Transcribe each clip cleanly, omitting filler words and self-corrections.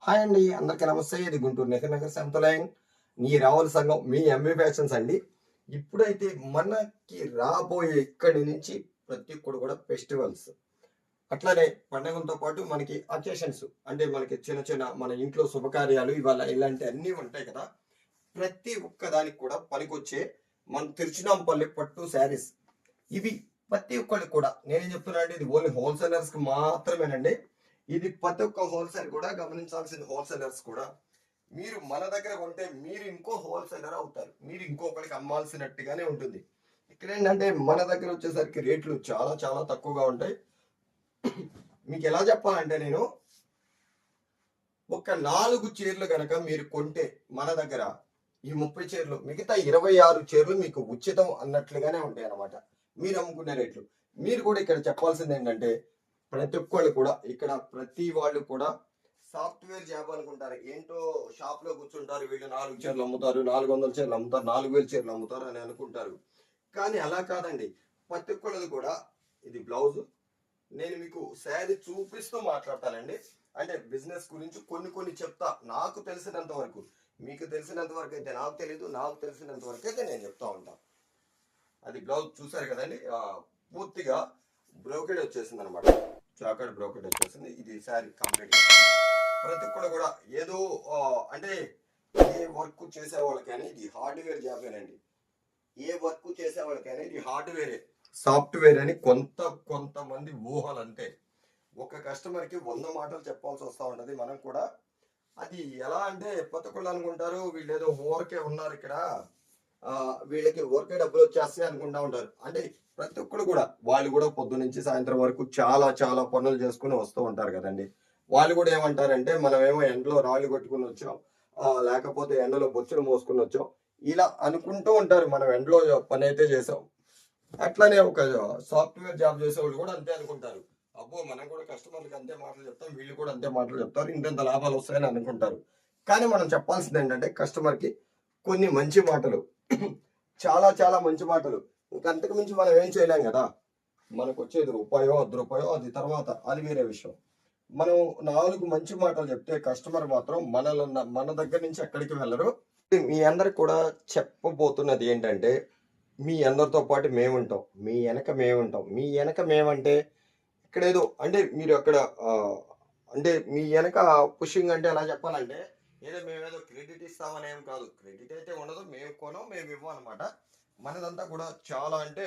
Hi అండి, అందరికీ నమస్తే. ఇది గుంటూరు నగర్ సెంతలైన్ మీ రావుల సంఘం, మీ ఎంబీ ఫ్యాషన్స్ అండి. ఇప్పుడైతే మనకి రాబోయే ఇక్కడి నుంచి ప్రతి ఒక్కడు కూడా ఫెస్టివల్స్, అట్లానే పండగలతో పాటు మనకి అకేషన్స్, అంటే మనకి చిన్న చిన్న మన ఇంట్లో శుభకార్యాలు ఇవాళ ఇలాంటి అన్నీ ఉంటాయి కదా. ప్రతి ఒక్క దానికి కూడా పనికొచ్చే మన తిరుచినాంపల్లి పట్టు శారీస్ ఇవి ప్రతి ఒక్కరికి కూడా నేనేం చెప్తున్నా అంటే ఇది ఓన్లీ హోల్సేలర్స్ కి మాత్రమేనండి. ఇది ప్రతి ఒక్క హోల్సేల్ కూడా గమనించాల్సిన హోల్సేలర్స్ కూడా మీరు మన దగ్గర కొంటే మీరు ఇంకో హోల్సేలర్ అవుతారు, మీరు ఇంకొకరికి అమ్మాల్సినట్టుగానే ఉంటుంది. ఇక్కడ ఏంటంటే మన దగ్గర వచ్చేసరికి రేట్లు చాలా చాలా తక్కువగా ఉంటాయి. మీకు ఎలా చెప్పాలంటే నేను ఒక 4 చీరలు గనక మీరు కొంటే మన దగ్గర ఈ 30 చీరలు మిగతా 26 చీరలు మీకు ఉచితం అన్నట్లుగానే ఉంటాయి అన్నమాట మీరు అమ్ముకునే రేట్లు. మీరు కూడా ఇక్కడ చెప్పాల్సింది ఏంటంటే ప్రతి ఒక్కళ్ళు కూడా ఇక్కడ ప్రతి వాళ్ళు కూడా సాఫ్ట్వేర్ జాబ్ అనుకుంటారు. ఏంటో షాప్ లో కూర్చుంటారు, వీళ్ళు 4 చీరలు అమ్ముతారు, 400 చీరలు అమ్ముతారు, 4000 చీరలు అమ్ముతారు అని అనుకుంటారు. కానీ అలా కాదండి. ప్రతి ఒక్కళ్ళది కూడా ఇది బ్లౌజ్. నేను మీకు శారీ చూపిస్తూ మాట్లాడతానండి. అంటే బిజినెస్ గురించి కొన్ని కొన్ని చెప్తా, నాకు తెలిసినంత వరకు. మీకు తెలిసినంత వరకు అయితే నాకు తెలీదు, నాకు తెలిసినంత వరకు అయితే నేను చెప్తా ఉంటాను. అది బ్లౌజ్ చూసారు కదండి, పూర్తిగా బ్రోకెడ్ వచ్చేసింది అనమాట. చాకట్ బ్రోకెడ్ వచ్చేసింది. ఇది శారీ కంప్లీట్. ప్రతి ఒక్కరు కూడా ఏదో అంటే ఏ వర్క్ చేసే వాళ్ళకైనా ఇది హార్డ్వేర్ జాబేనండి. ఏ వర్క్ చేసే వాళ్ళకైనా ఇది హార్డ్వేరే, సాఫ్ట్వేర్ అని కొంతమంది ఊహలు అంతే. ఒక కస్టమర్కి 100 మాటలు చెప్పాల్సి వస్తూ ఉంటుంది. మనం కూడా అది ఎలా అంటే ప్రతి ఒక్కళ్ళు అనుకుంటారు వీళ్ళు ఏదో ఊరికే ఉన్నారు ఇక్కడ, వీళ్ళకి ఊరికే డబ్బులు వచ్చేస్తాయి అనుకుంటా ఉంటారు. అంటే ప్రతి ఒక్కరు కూడా వాళ్ళు కూడా పొద్దు నుంచి సాయంత్రం వరకు చాలా చాలా పనులు చేసుకుని వస్తూ ఉంటారు కదండి. వాళ్ళు కూడా ఏమంటారంటే మనమేమో ఎండలో రాళ్ళు కొట్టుకుని వచ్చాం, లేకపోతే ఎండలో బొచ్చులు మోసుకుని వచ్చాం, ఇలా అనుకుంటూ ఉంటారు. మనం ఎండలో పని అయితే చేసాం. అట్లానే ఒక సాఫ్ట్వేర్ జాబ్ చేసే వాళ్ళు కూడా అంతే అనుకుంటారు. అబ్బో మనం కూడా కస్టమర్లకు అంతే మాటలు చెప్తాం, వీళ్ళు కూడా అంతే మాటలు చెప్తారు, ఇంత లాభాలు వస్తాయని అనుకుంటారు. కానీ మనం చెప్పాల్సింది ఏంటంటే కస్టమర్కి కొన్ని మంచి మాటలు, చాలా చాలా మంచి మాటలు. ఇంకంతకు మించి మనం ఏం చేయలేం కదా. మనకు వచ్చేది రూపాయో 10 రూపాయో అది తర్వాత, అది వేరే విషయం. మనం 4 మంచి మాటలు చెప్తే కస్టమర్ మాత్రం మన దగ్గర నుంచి ఎక్కడికి వెళ్ళరు. మీ అందరికి కూడా చెప్పబోతున్నది ఏంటంటే మీ అందరితో పాటు మేముంటాం, మీ వెనక మేముంటాం. మీ వెనక మేమంటే ఇక్కడ ఏదో అంటే మీరు అక్కడ అంటే మీ వెనక పుషింగ్ అంటే ఎలా చెప్పాలంటే ఏదో మేమేదో క్రెడిట్ ఇస్తామని ఏం కాదు. క్రెడిట్ అయితే ఉండదు, మేము కొనం, మేము ఇవ్వం అనమాట. మనదంతా కూడా చాలా అంటే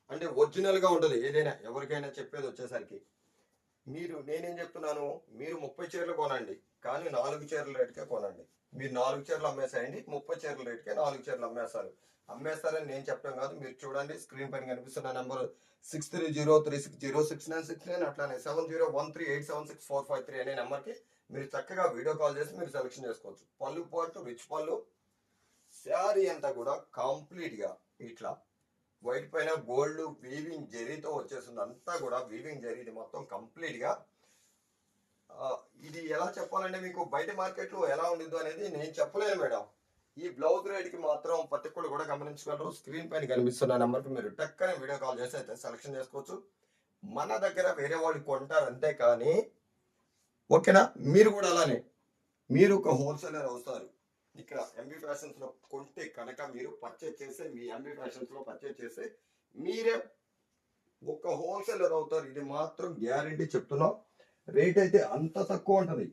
అంటే ఒరిజినల్గా ఉంటుంది. ఏదైనా ఎవరికైనా చెప్పేది వచ్చేసరికి నేనేం చెప్తున్నాను, మీరు 30 చీరలు కొనండి, కానీ 4 చీరల రేటుకే కొనండి. మీరు 4 చీరలు అమ్మేసేయండి, 30 చీరల రేటుకే 4 చీరలు అమ్మేస్తారని నేను చెప్పడం కాదు. మీరు చూడండి, స్క్రీన్ పైన కనిపిస్తున్న నెంబర్ 6303606969, అట్లానే 7013876453 అనే నెంబర్కి మీరు చక్కగా వీడియో కాల్ చేసి మీరు సెలెక్షన్ చేసుకోవచ్చు. పళ్ళు పాటు రిచ్ పళ్ళు, శారీ అంతా కూడా కంప్లీట్గా ఇట్లా వైట్ పైన గోల్డ్ వీవింగ్ జరీతో వచ్చేస్తుంది. అంతా కూడా వీవింగ్ జరీ, ఇది మొత్తం కంప్లీట్గా. ఇది ఎలా చెప్పాలంటే మీకు బయట మార్కెట్లో ఎలా ఉండిద్దో అనేది నేను చెప్పలేను మేడం. ఈ బ్లౌజ్ రేట్కి మాత్రం ప్రతి ఒక్కరు కూడా గమనించగలరు. స్క్రీన్ పైన కనిపిస్తున్న నెంబర్కి మీరు టక్కనే వీడియో కాల్ చేసి అయితే సెలెక్షన్ చేసుకోవచ్చు. మన దగ్గర వేరే వాళ్ళు కొంటారు అంతే, కానీ ఓకేనా. మీరు కూడా అలానే మీరు ఒక హోల్సేలర్ అవుతారు. ఇక్కడ ఎంబీ ఫ్యాషన్స్ లో కొంటే కనుక మీరు పర్చేజ్ చేస్తే, మీ ఎంబీ ఫ్యాషన్స్ లో పర్చేజ్ చేస్తే మీరే ఒక హోల్సేలర్ అవుతారు. ఇది మాత్రం గ్యారంటీ చెప్తున్నాం. రేట్ అయితే అంత తక్కువ ఉంటుంది.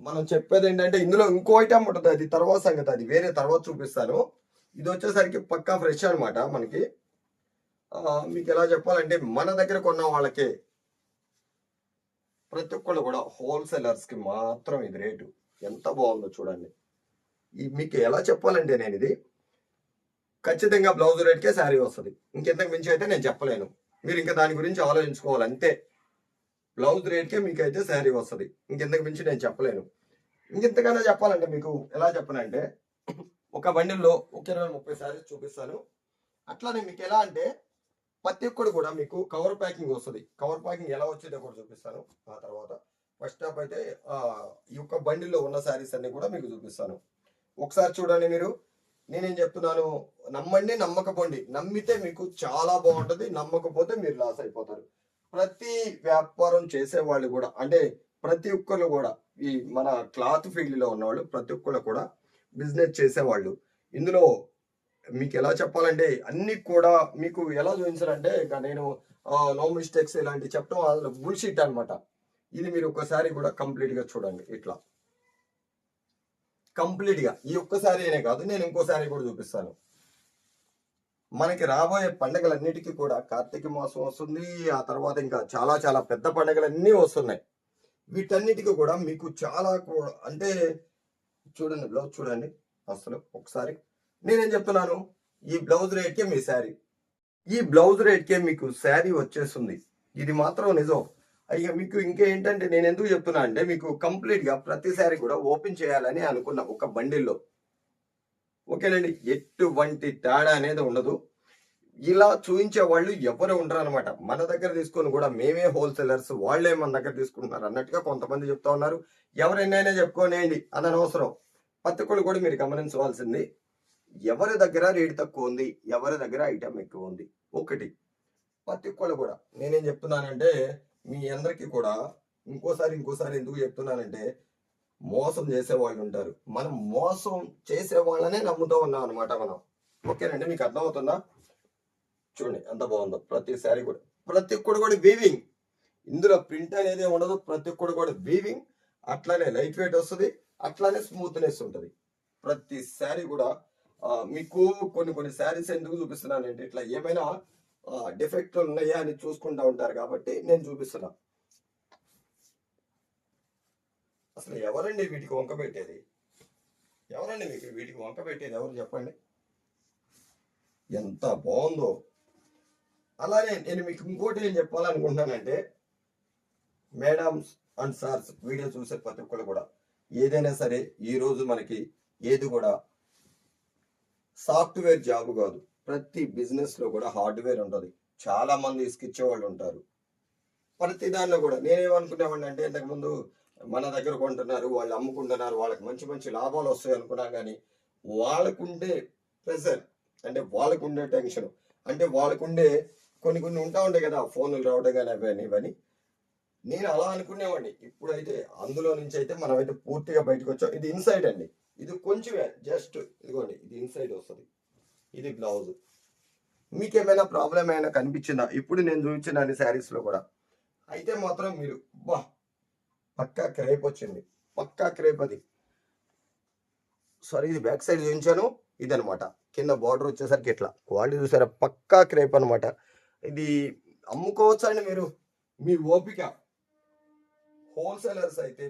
మనం చెప్పేది ఏంటంటే ఇందులో ఇంకో ఐటమ్ ఉంటుంది, అది తర్వాత సంగతి, అది వేరే తర్వాత చూపిస్తాను. ఇది వచ్చేసరికి పక్కా ఫ్రెష్ అనమాట. మనకి మీకు ఎలా చెప్పాలంటే మన దగ్గర కొన్న వాళ్ళకే, ప్రతి ఒక్కళ్ళు కూడా హోల్సేలర్స్ కి మాత్రం ఇది రేటు ఎంత బాగుందో చూడండి. మీకు ఎలా చెప్పాలంటే నేను ఇది ఖచ్చితంగా బ్లౌజ్ రేట్కే శారీ వస్తుంది. ఇంకెంతకు మించి అయితే నేను చెప్పలేను. మీరు ఇంకా దాని గురించి ఆలోచించుకోవాలి అంతే. బ్లౌజ్ రేట్కే మీకైతే శారీ వస్తుంది, ఇంకెంతకు మించి నేను చెప్పలేను. ఇంకెంతకైనా చెప్పాలంటే మీకు ఎలా చెప్పనంటే ఒక బండిల్లో ఒక 20-30 శారీస్ చూపిస్తాను. అట్లానే మీకు ఎలా అంటే ప్రతి ఒక్కడు కూడా మీకు కవర్ ప్యాకింగ్ వస్తుంది. కవర్ ప్యాకింగ్ ఎలా వచ్చేదో కూడా చూపిస్తాను. ఆ తర్వాత ఫస్ట్ ఆఫ్ అయితే ఈ యొక్క బండిల్లో ఉన్న శారీస్ అన్ని కూడా మీకు చూపిస్తాను. ఒకసారి చూడండి. నేనేం చెప్తున్నాను, నమ్మండి, నమ్మకపోండి. నమ్మితే మీకు చాలా బాగుంటుంది, నమ్మకపోతే మీరు లాస్ అయిపోతారు. ప్రతి వ్యాపారం చేసే వాళ్ళు కూడా, అంటే ప్రతి ఒక్కరు కూడా ఈ మన క్లాత్ ఫీల్డ్ లో ఉన్నవాళ్ళు ప్రతి ఒక్కళ్ళు కూడా బిజినెస్ చేసేవాళ్ళు. ఇందులో మీకు ఎలా చెప్పాలంటే అన్ని కూడా మీకు ఎలా చూపించాలంటే ఇక నేను నో మిస్టేక్స్ ఇలాంటివి చెప్పడం అసలు బుల్షిట్ అన్నమాట. ఇది మీరు ఒకసారి కూడా కంప్లీట్ గా చూడండి. ఇట్లా కంప్లీట్ గా ఈ ఒక్కసారి అనే కాదు, నేను ఇంకోసారి కూడా చూపిస్తాను. మనకి రాబోయే పండుగలన్నిటికీ కూడా కార్తీక మాసం వస్తుంది, ఆ తర్వాత ఇంకా చాలా చాలా పెద్ద పండుగలన్నీ వస్తున్నాయి. వీటన్నిటికీ కూడా మీకు చాలా అంటే చూడండి, బ్లౌజ్ చూడండి. అసలు ఒకసారి నేనేం చెప్తున్నాను, ఈ బ్లౌజ్ రేట్కే మీ శారీ, ఈ బ్లౌజ్ రేట్కే మీకు శారీ వచ్చేస్తుంది. ఇది మాత్రం నిజం. ఇక మీకు ఇంకేంటంటే నేను ఎందుకు చెప్తున్నా అంటే మీకు కంప్లీట్ గా ప్రతి శారీ కూడా ఓపెన్ చేయాలని అనుకున్నా ఒక బండిల్లో. ఓకేనండి, ఎటువంటి తేడా అనేది ఉండదు. ఇలా చూపించే వాళ్ళు ఎవరు ఉండరు అనమాట. మన దగ్గర తీసుకొని కూడా మేమే హోల్సేలర్స్, వాళ్ళే మన దగ్గర తీసుకుంటున్నారు అన్నట్టుగా కొంతమంది చెప్తా ఉన్నారు. ఎవరైనా చెప్పుకోనేయండి, అది అనవసరం. పత్రికలు కూడా మీరు గమనించవలసింది, ఎవరి దగ్గర రేటు తక్కువ ఉంది, ఎవరి దగ్గర ఐటమ్ ఎక్కువ ఉంది. ఒకటి పత్రికలు కూడా నేనేం చెప్తున్నానంటే మీ అందరికీ కూడా ఇంకోసారి ఎందుకు చెప్తున్నానంటే మోసం చేసే వాళ్ళు ఉంటారు. మనం మోసం చేసే వాళ్ళనే నమ్ముతూ ఉన్నాం అనమాట మనం. ఓకేనండి, మీకు అర్థమవుతుందా? చూడండి ఎంత బాగుందో. ప్రతి శారీ కూడా ప్రతి ఒక్కడు కూడా వీవింగ్, ఇందులో ప్రింట్ అనేది ఉండదు. ప్రతి ఒక్కడు కూడా వీవింగ్, అట్లానే లైట్ వెయిట్ వస్తుంది, అట్లానే స్మూత్నెస్ ఉంటుంది. ప్రతి శారీ కూడా మీకు కొన్ని శారీస్ ఎందుకు చూపిస్తున్నానంటే ఇట్లా ఏమైనా డిఫెక్ట్ ఉన్నాయా అని చూసుకుంటా ఉంటారు కాబట్టి నేను చూపిస్తున్నా. అసలు ఎవరండి వీటికి వంక పెట్టేది? ఎవరండి మీకు వీటికి వంక పెట్టేది ఎవరు చెప్పండి? ఎంత బాగుందో. అలానే నేను మీకు ఇంకోటి ఏం చెప్పాలనుకుంటున్నానంటే, మేడమ్స్ అండ్ సార్స్ వీడియో చూసే ప్రతి ఒక్కరు కూడా ఏదైనా సరే ఈ రోజు మనకి ఏది కూడా సాఫ్ట్వేర్ జాబ్ కాదు. ప్రతి బిజినెస్ లో కూడా హార్డ్వేర్ ఉంటుంది. చాలా మంది ఇసుకిచ్చే వాళ్ళు ఉంటారు. ప్రతి దానిలో కూడా నేనేమనుకునేవాడిని అంటే ఇంతకుముందు మన దగ్గర కొంటున్నారు, వాళ్ళు అమ్ముకుంటున్నారు, వాళ్ళకి మంచి మంచి లాభాలు వస్తాయి అనుకున్నా కానీ వాళ్ళకుండే ప్రెషర్, అంటే వాళ్ళకుండే టెన్షన్, అంటే వాళ్ళకుండే కొన్ని ఉంటా ఉంటాయి కదా, ఫోన్లు రావడం కానీ అవన్నీ ఇవన్నీ. నేను అలా అనుకునేవాడిని. ఇప్పుడైతే అందులో నుంచి అయితే మనం అయితే పూర్తిగా బయటకు వచ్చాం. ఇది ఇన్సైడ్ అండి, ఇది కొంచెమే జస్ట్ ఇదిగోండి, ఇది ఇన్సైడ్ వస్తుంది. ఇది బ్లౌజ్. మీకు ఏమైనా ప్రాబ్లం అయినా కనిపించిందా ఇప్పుడు నేను చూపించిన అన్ని శారీస్ లో కూడా? అయితే మాత్రం మీరు పక్కా క్రేప్ వచ్చింది, పక్కా క్రేప్. అది సారీ, ఇది బ్యాక్ సైడ్ చూపించాను. ఇది అనమాట కింద బార్డర్ వచ్చేసరికి ఇట్లా క్వాలిటీ చూసారా, పక్కా క్రేప్ అనమాట. ఇది అమ్ముకోవచ్చు అండి మీరు, మీ ఓపిక. హోల్సేలర్స్ అయితే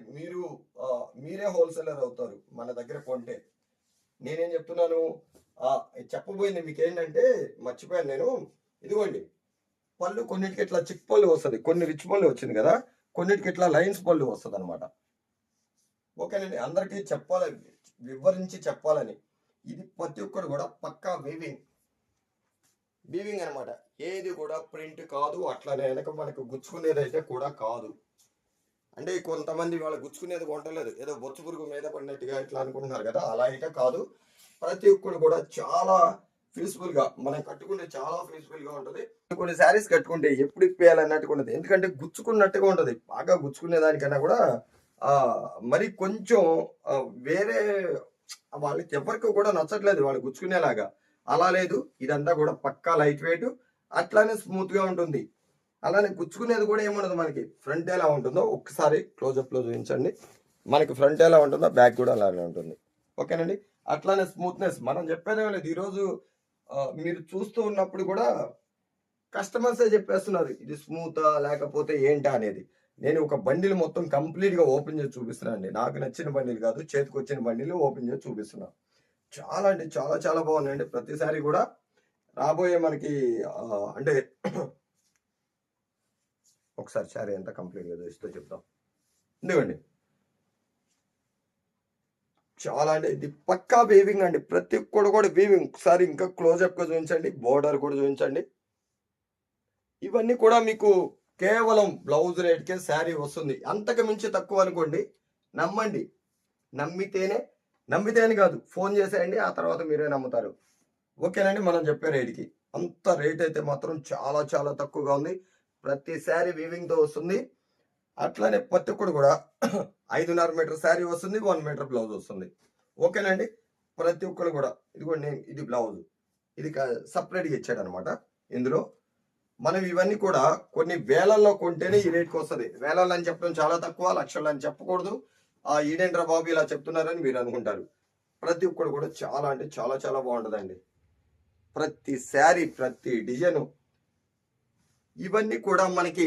మీరే హోల్సేలర్ అవుతారు మన దగ్గర కొంటే. నేనేం చెప్తున్నాను, చెప్పబోయింది మీకు ఏంటంటే మర్చిపోయాను నేను. ఇదిగోండి పళ్ళు, కొన్నిటికి ఇట్లా చిక్ పళ్ళు వస్తుంది, కొన్ని రిచ్ పళ్ళు వచ్చింది కదా, కొన్నిటికి ఇట్లా లైన్స్ పళ్ళు వస్తుంది అనమాట. ఓకేనండి, అందరికీ చెప్పాలని, వివరించి చెప్పాలని. ఇది ప్రతి ఒక్కరు కూడా పక్కా వీవింగ్ అనమాట. ఏది కూడా ప్రింట్ కాదు, అట్లానే వెనక మనకు గుచ్చుకునేది అయితే కూడా కాదు. అంటే కొంతమంది వాళ్ళ గుచ్చుకునేది కొంటలేదు, ఏదో బొచ్చు పురుగు మీద పడినట్టుగా ఇట్లా అనుకుంటున్నారు కదా, అలా అయితే కాదు. ప్రతి ఒక్కరు కూడా చాలా పీస్ఫుల్ గా మనం కట్టుకుంటే చాలా పీస్ఫుల్ గా ఉంటుంది. కొన్ని శారీస్ కట్టుకుంటే ఎప్పుడు ఇప్పేయాలన్నట్టుగా ఉంటుంది, ఎందుకంటే గుచ్చుకున్నట్టుగా ఉంటుంది. బాగా గుచ్చుకునే దానికన్నా కూడా మరి కొంచెం వేరే వాళ్ళకి ఎవరికి కూడా నచ్చట్లేదు వాళ్ళు గుచ్చుకునేలాగా. అలా లేదు, ఇదంతా కూడా పక్కా లైట్ వెయిట్, అట్లానే స్మూత్ గా ఉంటుంది. అలానే గుచ్చుకునేది కూడా ఏముండదు. మనకి ఫ్రంట్ ఎలా ఉంటుందో ఒక్కసారి క్లోజప్ లో చూపించండి. మనకి ఫ్రంట్ ఎలా ఉంటుందో బ్యాక్ కూడా అలానే ఉంటుంది. ఓకేనండి, అట్లానే స్మూత్నెస్ మనం చెప్పేదే లేదు. ఈరోజు మీరు చూస్తూ ఉన్నప్పుడు కూడా కస్టమర్సే చెప్పేస్తున్నారు ఇది స్మూతా లేకపోతే ఏంటా అనేది. నేను ఒక బండిల్ మొత్తం కంప్లీట్ గా ఓపెన్ చేసి చూపిస్తున్నా అండి. నాకు నచ్చిన బండిల్ కాదు, చేతికి వచ్చిన బండిల్ ఓపెన్ చేసి చూపిస్తున్నా. చాలా అంటే చాలా చాలా బాగున్నాయండి. ప్రతిసారి కూడా రాబోయే మనకి అంటే ఒకసారి శారీ ఎంత కంప్లీట్ గా చూస్తూ చెప్తాం. ఎందుకండి చాలా అంటే ఇది పక్కా వీవింగ్ అండి. ప్రతి ఒక్కడు కూడా వీవింగ్. ఒకసారి ఇంకా క్లోజ్అప్ గా చూపించండి, బోర్డర్ కూడా చూపించండి. ఇవన్నీ కూడా మీకు కేవలం బ్లౌజ్ రేట్కే శారీ వస్తుంది. అంతకు మించి తక్కువ అనుకోండి, నమ్మండి. నమ్మితేనే కాదు, ఫోన్ చేసేయండి, ఆ తర్వాత మీరే నమ్ముతారు. ఓకేనండి, మనం చెప్పే రేట్కి అంత రేట్ అయితే మాత్రం చాలా చాలా తక్కువగా ఉంది. ప్రతి శారీ వీవింగ్ తో వస్తుంది. అట్లానే ప్రతి ఒక్కడు కూడా 5.5 మీటర్ శారీ వస్తుంది, 1 మీటర్ బ్లౌజ్ వస్తుంది. ఓకేనండి. ప్రతి ఒక్కరు కూడా ఇదిగోండి, ఇది బ్లౌజ్, ఇది సపరేట్గా ఇచ్చాడు అనమాట. ఇందులో మనం ఇవన్నీ కూడా కొన్ని వేలల్లో కొంటేనే ఈ రేట్కి వస్తుంది. వేలల్లో అని చెప్పడం చాలా తక్కువ, లక్షల్లో అని చెప్పకూడదు. ఈడేంట్రా బాబు ఇలా చెప్తున్నారని మీరు అనుకుంటారు. ప్రతి ఒక్కరు కూడా చాలా అంటే చాలా చాలా బాగుంటుందండి. ప్రతి శారీ, ప్రతి డిజైను, ఇవన్నీ కూడా మనకి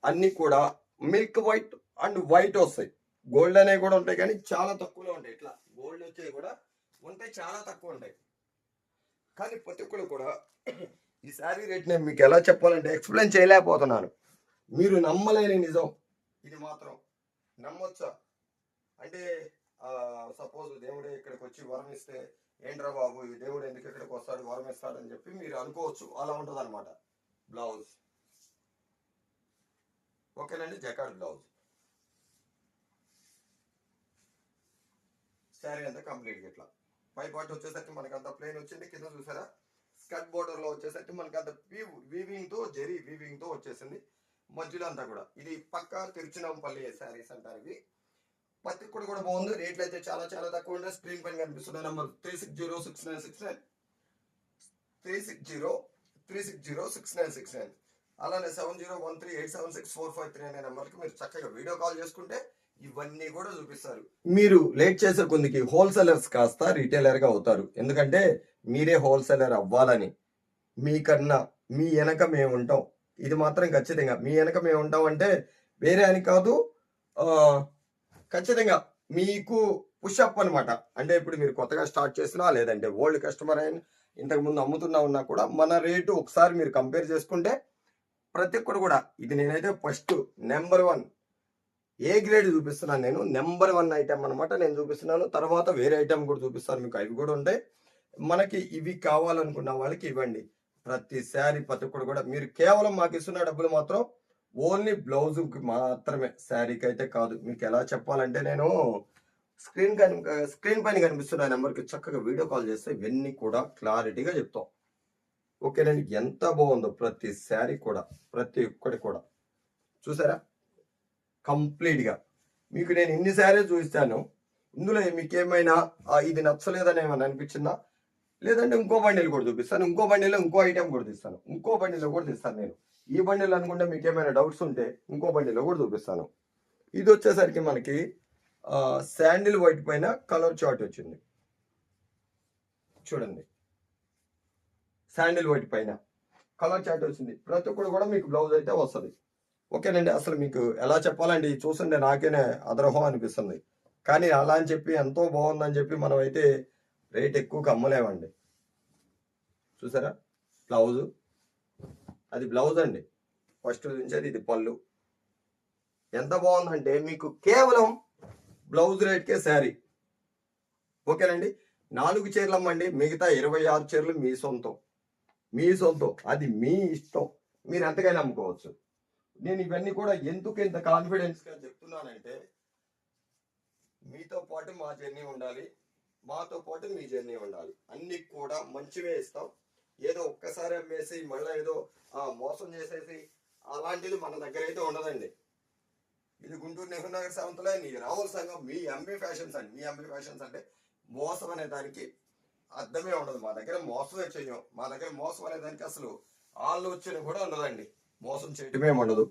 అన్ని కూడా మిల్క్ వైట్ అండ్ వైట్ వస్తాయి. గోల్డ్ అనేవి కూడా ఉంటాయి, కానీ చాలా తక్కువలో ఉంటాయి. ఇట్లా గోల్డ్ వచ్చేవి కూడా ఉంటాయి, చాలా తక్కువ ఉంటాయి. కానీ ప్రతి ఒక్కరు కూడా ఈ శారీ రేట్ నేను మీకు ఎలా చెప్పాలంటే ఎక్స్ప్లెయిన్ చేయలేకపోతున్నాను. మీరు నమ్మలేని నిజం ఇది మాత్రం. నమ్మొచ్చా అంటే సపోజ్ దేవుడే ఇక్కడికి వచ్చి వరం ఇస్తే ఏంట్రా బాబు ఈ దేవుడు ఎందుకు ఇక్కడికి వస్తాడు వరం ఇస్తాడని చెప్పి మీరు అనుకోవచ్చు. అలా ఉంటుంది అనమాట. బ్లౌజ్ ఓకేనండి, జకార్డ్ బ్లౌజ్. శారీ అంతా కంప్లీట్ ఇట్లా పై పార్ట్ వచ్చేసరికి మనకంతా ప్లెయిన్ వచ్చింది. కింద చూసారా స్కర్ట్ బోర్డర్ లో వచ్చేసరికి మనకంత వీవింగ్ తో జెరీ వీవింగ్ తో వచ్చేసింది. మధ్యలో అంతా కూడా ఇది పక్కా తిరుచినాంపల్లి శారీస్ అంటారు ఇవి. పత్తి కూడా బాగుంది. రేట్లు అయితే చాలా చాలా తక్కువ ఉంటాయి. స్క్రీన్ పైన కనిపిస్తున్న నెంబర్ 3606969 3606969 అలానే 7013876453 అనే నెంబర్కి మీరు చక్కగా వీడియో కాల్ చేసుకుంటే ఇవన్నీ కూడా చూపిస్తారు. మీరు లేట్ చేసే కొందికి హోల్సేలర్స్ కాస్త రిటైలర్ గా అవుతారు. ఎందుకంటే మీరే హోల్సేలర్ అవ్వాలని. మీకన్నా మీ వెనక మేము ఉంటాం. ఇది మాత్రం ఖచ్చితంగా మీ వెనక మేము ఉంటాం అంటే వేరే అని కాదు, ఖచ్చితంగా మీకు పుషప్ అనమాట. అంటే ఇప్పుడు మీరు కొత్తగా స్టార్ట్ చేసినా లేదంటే ఓల్డ్ కస్టమర్ అయినా ఇంతకు ముందు అమ్ముతున్నా ఉన్నా కూడా మన రేటు ఒకసారి మీరు కంపేర్ చేసుకుంటే ప్రతి ఒక్కరు కూడా ఇది నేనైతే ఫస్ట్ నెంబర్ 1 ఏ గ్రేడ్ చూపిస్తున్నాను. నేను నెంబర్ 1 ఐటమ్ అనమాట నేను చూపిస్తున్నాను. తర్వాత వేరే ఐటమ్ కూడా చూపిస్తాను మీకు, అవి కూడా ఉంటాయి. మనకి ఇవి కావాలనుకున్న వాళ్ళకి ఇవ్వండి. ప్రతి శారీ ప్రతి ఒక్కరు కూడా మీరు కేవలం మాకు ఇస్తున్న డబ్బులు మాత్రం ఓన్లీ బ్లౌజ్కి మాత్రమే, శారీకి అయితే కాదు. మీకు ఎలా చెప్పాలంటే నేను స్క్రీన్ పైన కనిపిస్తున్న నెంబర్కి చక్కగా వీడియో కాల్ చేస్తే ఇవన్నీ కూడా క్లారిటీగా చెప్తాం. ఓకేనండి. ఎంత బాగుందో ప్రతి శారీ కూడా, ప్రతి ఒక్కటి కూడా చూసారా కంప్లీట్గా. మీకు నేను ఇన్ని శారీస్ చూపిస్తాను. ఇందులో మీకు ఏమైనా ఇది నచ్చలేదని ఏమైనా అనిపించిందా, లేదంటే ఇంకో బండిలు కూడా చూపిస్తాను. ఇంకో బండిలో ఇంకో ఐటెం కూడా తీస్తాను. ఇంకో బండిలో కూడా తీస్తాను నేను. ఈ బండిలో అనుకుంటే మీకు ఏమైనా డౌట్స్ ఉంటే ఇంకో బండిలో కూడా చూపిస్తాను. ఇది వచ్చేసరికి మనకి శాండిల్ వైట్ పైన కలర్ చార్ట్ వచ్చింది చూడండి. శాండిల్ వైట్ పైన కలర్ చార్ట్ వచ్చింది. ప్రతి ఒక్కరు కూడా మీకు బ్లౌజ్ అయితే వస్తుంది. ఓకేనండి. అసలు మీకు ఎలా చెప్పాలండి, చూస్తుంటే నాకేనే అదరహం అనిపిస్తుంది. కానీ అలా అని చెప్పి ఎంతో బాగుందని చెప్పి మనం అయితే రేట్ ఎక్కువగా అమ్మలేమండి. చూసారా బ్లౌజు, అది బ్లౌజ్ అండి. ఫస్ట్ నుంచి ఇది పళ్ళు. ఎంత బాగుందంటే మీకు కేవలం బ్లౌజ్ రేట్కే శారీ. ఓకేనండి. 4 చీరలు అమ్మండి, మిగతా 26 చీరలు మీ సొంతం. అది మీ ఇష్టం. మీరు ఎంతకైనా అమ్ముకోవచ్చు. నేను ఇవన్నీ కూడా ఎందుకు ఇంత కాన్ఫిడెన్స్ గా చెప్తున్నానంటే మీతో పాటు మా జర్నీ ఉండాలి, మాతో పాటు మీ జర్నీ ఉండాలి. అన్ని కూడా మంచివే ఇస్తాం. ఏదో ఒక్కసారి అమ్మేసి మళ్ళీ ఏదో మోసం చేసేసి అలాంటిది మన దగ్గర అయితే ఉండదండి. ఇది గుంటూరు నెహ్రూ నగర్ 7th లైన్ రావుల సంఘం మీ ఎంబీ ఫ్యాషన్స్ అండి. మీ ఎంబీ ఫ్యాషన్స్ అంటే మోసం అనే దానికి అర్థమే ఉండదు. మా దగ్గర మోసమే చెయ్యం. మా దగ్గర మోసం అనే దానికి అసలు ఆలోచన కూడా ఉండదండి. మోసం చేయటమే ఉండదు.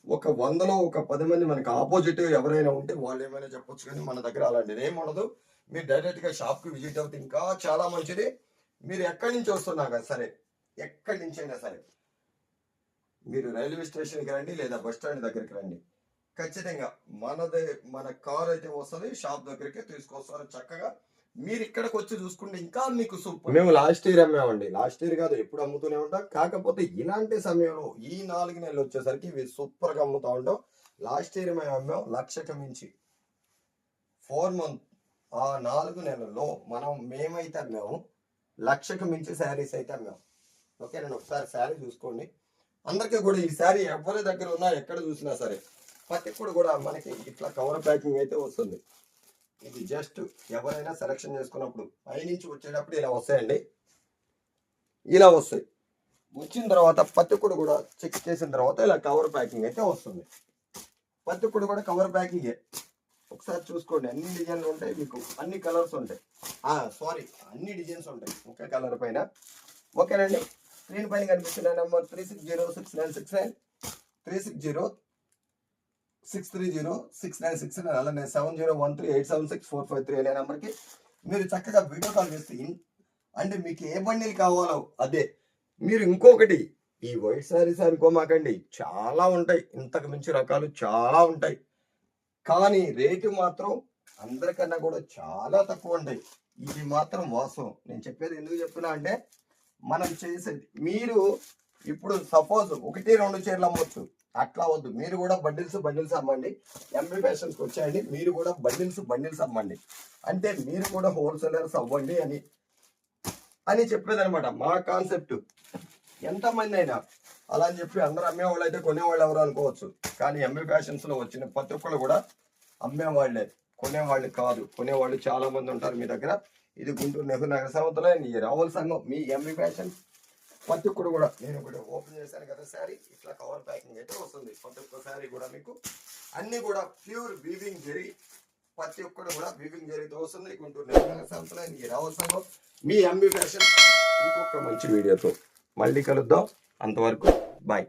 ఒక 100లో ఒక 10 మంది మనకి ఆపోజిట్ ఎవరైనా ఉంటే వాళ్ళు ఏమైనా చెప్పొచ్చు, కానీ మన దగ్గర అలాంటిది ఏమి ఉండదు. మీరు డైరెక్ట్ గా షాప్ కి విజిట్ అవుతే ఇంకా చాలా మంచిది. మీరు ఎక్కడి నుంచి వస్తున్నా కదా సరే, ఎక్కడి నుంచి అయినా సరే మీరు రైల్వే స్టేషన్కి రండి లేదా బస్ స్టాండ్ దగ్గరికి రండి. ఖచ్చితంగా మన కార్ అయితే వస్తుంది, షాప్ దగ్గరికి తీసుకొస్తారు. చక్కగా మీరు ఇక్కడికి వచ్చి చూసుకుంటే ఇంకా మీకు సూపర్. మేము లాస్ట్ ఇయర్ అమ్మామండి. లాస్ట్ ఇయర్ కాదు, ఎప్పుడు అమ్ముతూనే ఉంటాం. కాకపోతే ఇలాంటి సమయంలో ఈ 4 నెలలు వచ్చేసరికి ఇవి సూపర్ గా అమ్ముతా ఉంటాం. లాస్ట్ ఇయర్ మేము అమ్మాం 1,00,000కి మించి. 4 months ఆ 4 నెలల్లో మేమైతే అమ్మాము 1,00,000కి మించి శారీస్ అయితే అమ్మాం. ఓకే, నేను ఒకసారి శారీ చూసుకోండి. అందరికీ కూడా ఈ శారీ ఎవరి దగ్గర ఉన్నా ఎక్కడ చూసినా సరే ప్రతి కూడా మనకి ఇట్లా కవర్ ప్యాకింగ్ అయితే వస్తుంది. ఇది జస్ట్ ఎవరైనా సెలెక్షన్ చేసుకున్నప్పుడు పైనుంచి వచ్చేటప్పుడు ఇలా వస్తాయండి. ఇలా వస్తాయి. వచ్చిన తర్వాత ప్రతి కూడా చెక్ చేసిన తర్వాత ఇలా కవర్ ప్యాకింగ్ అయితే వస్తుంది. ప్రతి ఒక్కటి కూడా కవర్ ప్యాకింగే. ఒకసారి చూసుకోండి, అన్ని డిజైన్లు ఉంటాయి మీకు, అన్ని కలర్స్ ఉంటాయి. సారీ, అన్ని డిజైన్స్ ఉంటాయి ఒకే కలర్ పైన. ఓకేనండి. స్క్రీన్ పైన కనిపిస్తున్న నెంబర్ 360696 3606306969 అలానే 7013876453 అనే నెంబర్కి మీరు చక్కగా వీడియో కాల్ చేస్తే అంటే మీకు ఏ బండిల్ కావాలో అదే. మీరు ఇంకొకటి, ఈ వైట్ శారీస్ అనుకోమాకండి, చాలా ఉంటాయి, ఇంతకు మించి రకాలు చాలా ఉంటాయి, కానీ రేటు మాత్రం అందరికన్నా కూడా చాలా తక్కువ ఉంటాయి. ఇది మాత్రం వాస్తవం. నేను చెప్పేది ఎందుకు చెప్తున్నా అంటే, మనం చేసేది, మీరు ఇప్పుడు సపోజ్ 1-2 చీరలు అమ్మొచ్చు, అట్లా వద్దు. మీరు కూడా బండిల్స్ అమ్మండి. ఎంబీ ఫ్యాషన్స్కి వచ్చాయండి, మీరు కూడా బండిల్స్ అమ్మండి. అంటే మీరు కూడా హోల్సేలర్స్ అవ్వండి అని చెప్పేదనమాట మా కాన్సెప్ట్. ఎంతమంది అయినా అలా అని చెప్పి అందరూ అమ్మేవాళ్ళు అయితే కొనేవాళ్ళు ఎవరు అనుకోవచ్చు, కానీ ఎంబీ ఫ్యాషన్స్లో వచ్చిన ప్రతి ఒక్కళ్ళు కూడా అమ్మేవాళ్ళే, కొనేవాళ్ళు కాదు. కొనేవాళ్ళు చాలా మంది ఉంటారు మీ దగ్గర. ఇది గుంటూరు నెహ్రూ నగర సంస్థలో ఈ రావుల సంఘం మీ ఎంబీ ఫ్యాషన్. ప్రతి ఒక్కరు కూడా, నేను కూడా ఓపెన్ చేశాను కదా శారీ, ఇట్లా కవర్ ప్యాకింగ్ అయితే వస్తుంది. ప్రతి ఒక్క శారీ కూడా మీకు అన్ని కూడా ప్యూర్ వీవింగ్ జరీ, ప్రతి ఒక్కరు కూడా వీవింగ్ జరీతో వస్తుంది. గుంటూరు నెహ్రూ నగర సంస్థలో ఈ రావుల సంఘం మీ ఎంబీ ఫ్యాషన్. ఇంకొక మంచి వీడియోతో మళ్ళీ కలుద్దాం. అంతవరకు బాయ్.